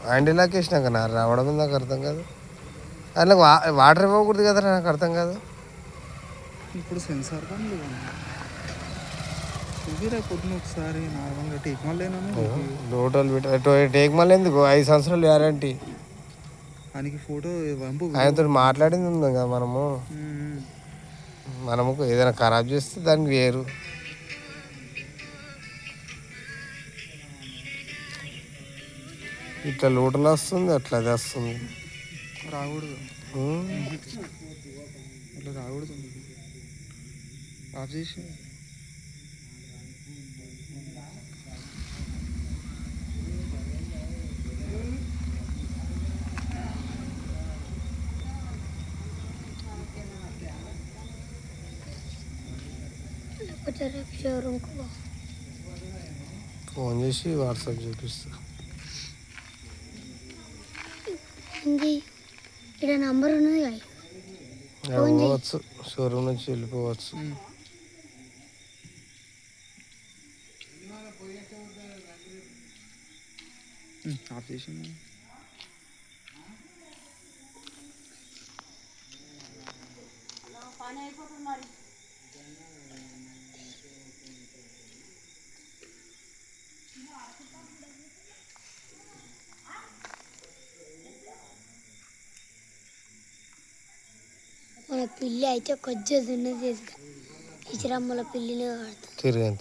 హ్యాండిల్లాక్ వేసినాక నా రావడం నాకు అర్థం కాదు. అందులో వాటర్ ఇవ్వకూడదు కదా, నాకు అర్థం కాదు. ఇప్పుడు సెన్సార్ కానీ చూపిరా పొద్దున ఒకసారి నార్మల్గా టేక్ మళ్ళీ లోటోలు పెట్ట టేక్ మళ్ళీ ఎందుకు 5 సంవత్సరాలు గ్యారంటీ. ఆయనకి ఫోటో పంపు. ఆయనతో మాట్లాడింది ఉంది కదా మనము ఏదైనా ఖరాబ్ చేస్తే దానికి వేరు. ఇట్లా లోటలు వస్తుంది, అట్లా అది వస్తుంది. రాకూడదు అట్లా రాకూడదు. ఆఫ్ చేసి ఫోన్ చేసి వాట్సాప్ చూపిస్తా. ఇక్కడ నంబర్ ఉన్నది పోవచ్చు, షోరూమ్ నుంచి వెళ్ళిపోవచ్చు. ఆఫ్ చేసి మన పిల్లి అయితే కొద్దిగా దున్నది, ఇచ్చిరమ్మల పిల్లిని తిరిగాను